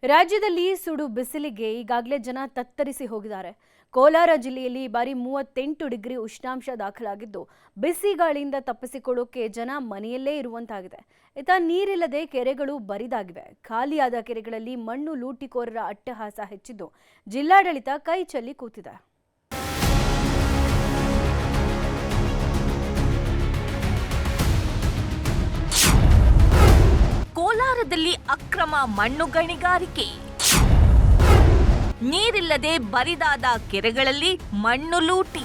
ರಾಜ್ಯದಲ್ಲಿ ಸುಡು ಬಿಸಿಲಿಗೆ ಈಗಾಗಲೇ ಜನ ತತ್ತರಿಸಿ ಹೋಗಿದ್ದಾರೆ. ಕೋಲಾರ ಜಿಲ್ಲೆಯಲ್ಲಿ ಬಾರಿ 38 ಡಿಗ್ರಿ ಉಷ್ಣಾಂಶ ದಾಖಲಾಗಿದ್ದು ಬಿಸಿ ಗಾಳಿಯಿಂದ ತಪ್ಪಿಸಿಕೊಳ್ಳೋಕೆ ಜನ ಮನೆಯಲ್ಲೇ ಇರುವಂತಾಗಿದೆ. ಇತ್ತ ನೀರಿಲ್ಲದೆ ಕೆರೆಗಳು ಬರಿದಾಗಿವೆ. ಖಾಲಿಯಾದ ಕೆರೆಗಳಲ್ಲಿ ಮಣ್ಣು ಲೂಟಿಕೋರರ ಅಟ್ಟಹಾಸ ಹೆಚ್ಚಿದ್ದು ಜಿಲ್ಲಾಡಳಿತ ಕೈ ಚೆಲ್ಲಿ ಕೂತಿದೆ. ಕೋಲಾರದಲ್ಲಿ ಅಕ್ರಮ ಮಣ್ಣು ಗಣಿಗಾರಿಕೆ, ನೀರಿಲ್ಲದೆ ಬರಿದಾದ ಕೆರೆಗಳಲ್ಲಿ ಮಣ್ಣು ಲೂಟಿ.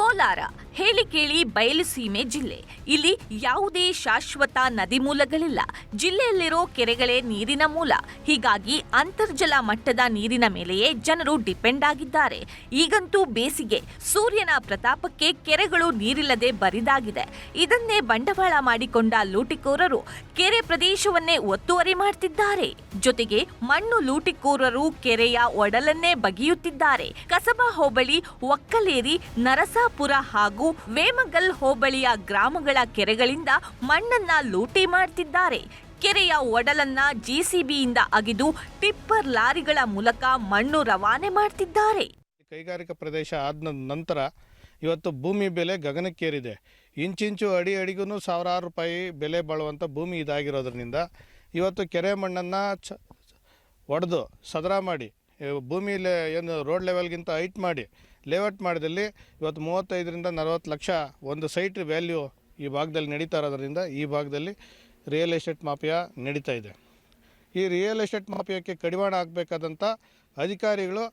ಕೋಲಾರ ಹೇಳಿ ಕೇಳಿ ಬಯಲುಸೀಮೆ ಜಿಲ್ಲೆ. ಇಲ್ಲಿ ಯಾವುದೇ ಶಾಶ್ವತ ನದಿ ಮೂಲಗಳಿಲ್ಲ. ಜಿಲ್ಲೆಯಲ್ಲಿರೋ ಕೆರೆಗಳೇ ನೀರಿನ ಮೂಲ. ಹೀಗಾಗಿ ಅಂತರ್ಜಲ ಮಟ್ಟದ ನೀರಿನ ಮೇಲೆಯೇ ಜನರು ಡಿಪೆಂಡ್ ಆಗಿದ್ದಾರೆ. ಈಗಂತೂ ಬೇಸಿಗೆ, ಸೂರ್ಯನ ಪ್ರತಾಪಕ್ಕೆ ಕೆರೆಗಳು ನೀರಿಲ್ಲದೆ ಬರಿದಾಗಿದೆ. ಇದನ್ನೇ ಬಂಡವಾಳ ಮಾಡಿಕೊಂಡ ಲೂಟಿಕೋರರು ಕೆರೆ ಪ್ರದೇಶವನ್ನೇ ಒತ್ತುವರಿ ಮಾಡ್ತಿದ್ದಾರೆ. ಜೊತೆಗೆ ಮಣ್ಣು ಲೂಟಿಕೋರರು ಕೆರೆಯ ಒಡಲನ್ನೇ ಬಗೆಯುತ್ತಿದ್ದಾರೆ. ಕಸಬಾ ಹೋಬಳಿ ಒಕ್ಕಲೇರಿ, ನರಸಾಪುರ ಹಾಗೂ ವೇಮಗಲ್ ಹೋಬಳಿಯ ಗ್ರಾಮಗಳ ಕೆರೆಗಳಿಂದ ಮಣ್ಣನ್ನ ಲೂಟಿ ಮಾಡ್ತಿದ್ದಾರೆ. ಕೆರೆಯ ಒಡಲನ್ನ ಜೆಸಿಬಿಯಿಂದ ಅಗೆದು ಟಿಪ್ಪರ್ ಲಾರಿಗಳ ಮೂಲಕ ಮಣ್ಣು ರವಾನೆ ಮಾಡ್ತಿದ್ದಾರೆ. ಕೈಗಾರಿಕಾ ಪ್ರದೇಶ ಆದ ನಂತರ ಇವತ್ತು ಭೂಮಿ ಬೆಲೆ ಗಗನಕ್ಕೇರಿದೆ. ಇಂಚಿಂಚು ಅಡಿಗೂ ಸಾವಿರಾರು ರೂಪಾಯಿ ಬೆಲೆ ಬಾಳುವಂಥ ಭೂಮಿ ಇದಾಗಿರೋದ್ರಿಂದ ಇವತ್ತು ಕೆರೆ ಮಣ್ಣನ್ನು ಒಡೆದು ಸದರ ಮಾಡಿ ಭೂಮಿಲಿ ಏನು ರೋಡ್ ಲೆವೆಲ್ಗಿಂತ ಹೈಟ್ ಮಾಡಿ ಲೇಔಟ್ ಮಾಡಿದಲ್ಲಿ ಇವತ್ತು 35ರಿಂದ 40 ಲಕ್ಷ ಒಂದು ಸೈಟ್ ವ್ಯಾಲ್ಯೂ ಈ ಭಾಗದಲ್ಲಿ ನಡೀತಾ ಇರೋದ್ರಿಂದ ಈ ಭಾಗದಲ್ಲಿ ರಿಯಲ್ ಎಸ್ಟೇಟ್ ಮಾಫಿಯಾ ನಡೀತಾ ಇದೆ. ಈ ರಿಯಲ್ ಎಸ್ಟೇಟ್ ಮಾಫಿಯಾಕ್ಕೆ ಕಡಿವಾಣ ಆಗಬೇಕಾದಂಥ ಅಧಿಕಾರಿಗಳು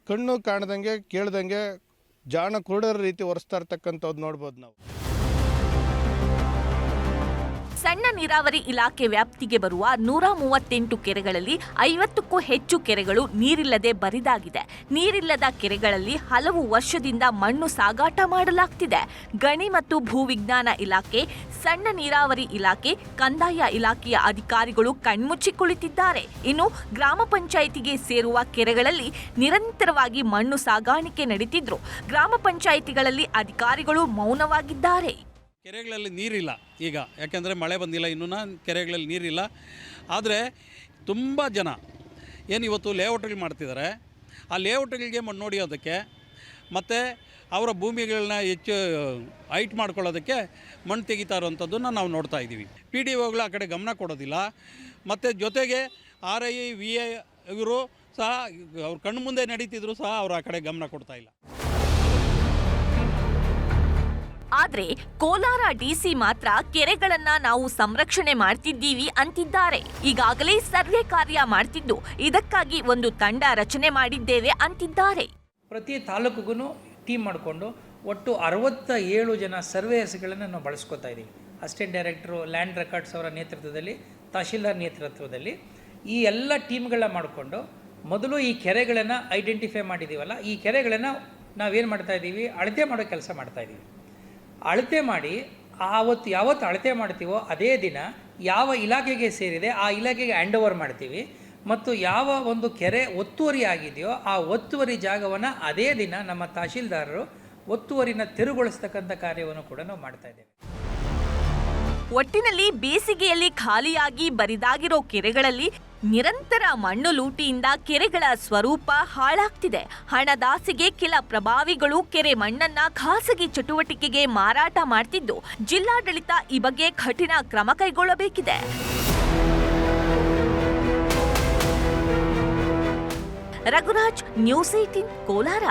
ಕಣ್ಣು ಕಾಣದಂಗೆ ಕೇಳ್ದಂಗೆ ಜಾಣ ಕುರುಡರ ರೀತಿ ಒರೆಸ್ತಾ ಇರ್ತಕ್ಕಂಥದ್ದು ನೋಡ್ಬೋದು ನಾವು. ಸಣ್ಣ ನೀರಾವರಿ ಇಲಾಖೆ ವ್ಯಾಪ್ತಿಗೆ ಬರುವ 138 ಕೆರೆಗಳಲ್ಲಿ 50ಕ್ಕೂ ಹೆಚ್ಚು ಕೆರೆಗಳು ನೀರಿಲ್ಲದೆ ಬರಿದಾಗಿದೆ. ನೀರಿಲ್ಲದ ಕೆರೆಗಳಲ್ಲಿ ಹಲವು ವರ್ಷದಿಂದ ಮಣ್ಣು ಸಾಗಾಟ ಮಾಡಲಾಗ್ತಿದೆ. ಗಣಿ ಮತ್ತು ಭೂವಿಜ್ಞಾನ ಇಲಾಖೆ, ಸಣ್ಣ ನೀರಾವರಿ ಇಲಾಖೆ, ಕಂದಾಯ ಇಲಾಖೆಯ ಅಧಿಕಾರಿಗಳು ಕಣ್ಮುಚ್ಚಿ ಕುಳಿತಿದ್ದಾರೆ. ಇನ್ನು ಗ್ರಾಮ ಪಂಚಾಯಿತಿಗೆ ಸೇರುವ ಕೆರೆಗಳಲ್ಲಿ ನಿರಂತರವಾಗಿ ಮಣ್ಣು ಸಾಗಾಣಿಕೆ ನಡೀತಿದ್ರು ಗ್ರಾಮ ಪಂಚಾಯಿತಿಗಳಲ್ಲಿ ಅಧಿಕಾರಿಗಳು ಮೌನವಾಗಿದ್ದಾರೆ. ಕೆರೆಗಳಲ್ಲಿ ನೀರಿಲ್ಲ ಈಗ, ಯಾಕೆಂದರೆ ಮಳೆ ಬಂದಿಲ್ಲ, ಇನ್ನೂ ಕೆರೆಗಳಲ್ಲಿ ನೀರಿಲ್ಲ. ಆದರೆ ತುಂಬ ಜನ ಏನು ಇವತ್ತು ಲೇಔಟ್ಗಳು ಮಾಡ್ತಿದ್ದಾರೆ. ಆ ಲೇಔಟ್ಗಳಿಗೆ ಮಣ್ಣು ಹೊಡಿಯೋದಕ್ಕೆ ಮತ್ತು ಅವರ ಭೂಮಿಗಳನ್ನ ಹೆಚ್ಚು ಹೈಟ್ ಮಾಡ್ಕೊಳ್ಳೋದಕ್ಕೆ ಮಣ್ಣು ತೆಗಿತಾ ಇರೋವಂಥದ್ದನ್ನು ನಾವು ನೋಡ್ತಾ ಇದ್ದೀವಿ. PDOಗಳು ಆ ಕಡೆ ಗಮನ ಕೊಡೋದಿಲ್ಲ. ಮತ್ತು ಜೊತೆಗೆ RI VI ಇವರು ಸಹ ಅವ್ರ ಕಣ್ಣು ಮುಂದೆ ನಡೀತಿದ್ರು ಸಹ ಅವರು ಆ ಕಡೆ ಗಮನ ಕೊಡ್ತಾ ಇಲ್ಲ. ಆದ್ರೆ ಕೋಲಾರ DC ಮಾತ್ರ ಕೆರೆಗಳನ್ನ ನಾವು ಸಂರಕ್ಷಣೆ ಮಾಡ್ತಿದ್ದೀವಿ ಅಂತಿದ್ದಾರೆ. ಈಗಾಗಲೇ ಸರ್ವೆ ಕಾರ್ಯ ಮಾಡ್ತಿದ್ದು ಇದಕ್ಕಾಗಿ ಒಂದು ತಂಡ ರಚನೆ ಮಾಡಿದ್ದೇವೆ ಅಂತಿದ್ದಾರೆ. ಪ್ರತಿ ತಾಲೂಕಿಗೂ ಟೀಮ್ ಮಾಡಿಕೊಂಡು ಒಟ್ಟು 67 ಜನ ಸರ್ವೇಯರ್ಸ್ಗಳನ್ನು ನಾವು ಬಳಸ್ಕೊತಾ ಇದ್ದೀವಿ. ಅಸಿಸ್ಟೆಂಟ್ ಡೈರೆಕ್ಟ್ರು, ಲ್ಯಾಂಡ್ ರೆಕಾರ್ಡ್ಸ್ ಅವರ ನೇತೃತ್ವದಲ್ಲಿ, ತಹಶೀಲ್ದಾರ್ ನೇತೃತ್ವದಲ್ಲಿ ಈ ಎಲ್ಲ ಟೀಮ್ಗಳನ್ನ ಮಾಡಿಕೊಂಡು ಮೊದಲು ಈ ಕೆರೆಗಳನ್ನು ಐಡೆಂಟಿಫೈ ಮಾಡಿದ್ದೀವಲ್ಲ, ಈ ಕೆರೆಗಳನ್ನು ನಾವೇನು ಮಾಡ್ತಾ ಇದ್ದೀವಿ, ಅಳತೆ ಮಾಡೋ ಕೆಲಸ ಮಾಡ್ತಾ ಇದ್ದೀವಿ. ಅಳತೆ ಮಾಡಿ ಯಾವತ್ತು ಅಳತೆ ಮಾಡ್ತೀವೋ ಅದೇ ದಿನ ಯಾವ ಇಲಾಖೆಗೆ ಸೇರಿದೆ ಆ ಇಲಾಖೆಗೆ ಹ್ಯಾಂಡ್ ಓವರ್ ಮಾಡ್ತೀವಿ. ಮತ್ತು ಯಾವ ಒಂದು ಕೆರೆ ಒತ್ತುವರಿ ಆಗಿದೆಯೋ ಆ ಒತ್ತುವರಿ ಜಾಗವನ್ನು ಅದೇ ದಿನ ನಮ್ಮ ತಹಶೀಲ್ದಾರರು ಒತ್ತುವರಿನ ತೆರವುಗೊಳಿಸ್ತಕ್ಕಂಥ ಕಾರ್ಯವನ್ನು ಕೂಡ ನಾವು ಮಾಡ್ತಾ ಇದ್ದೇವೆ. ಒಟ್ಟಿನಲ್ಲಿ ಬೇಸಿಗೆಯಲ್ಲಿ ಖಾಲಿಯಾಗಿ ಬರಿದಾಗಿರೋ ಕೆರೆಗಳಲ್ಲಿ ನಿರಂತರ ಮಣ್ಣು ಲೂಟಿಯಿಂದ ಕೆರೆಗಳ ಸ್ವರೂಪ ಹಾಳಾಗ್ತಿದೆ. ಹಣದಾಸೆಗೆ ಕೆಲ ಪ್ರಭಾವಿಗಳು ಕೆರೆ ಮಣ್ಣನ್ನ ಖಾಸಗಿ ಚಟುವಟಿಕೆಗೆ ಮಾರಾಟ ಮಾಡ್ತಿದ್ದು ಜಿಲ್ಲಾಡಳಿತ ಈ ಬಗ್ಗೆ ಕಠಿಣ ಕ್ರಮ ಕೈಗೊಳ್ಳಬೇಕಿದೆ. ರಘುರಾಜ್, ನ್ಯೂಸ್ 18 ಕೋಲಾರ.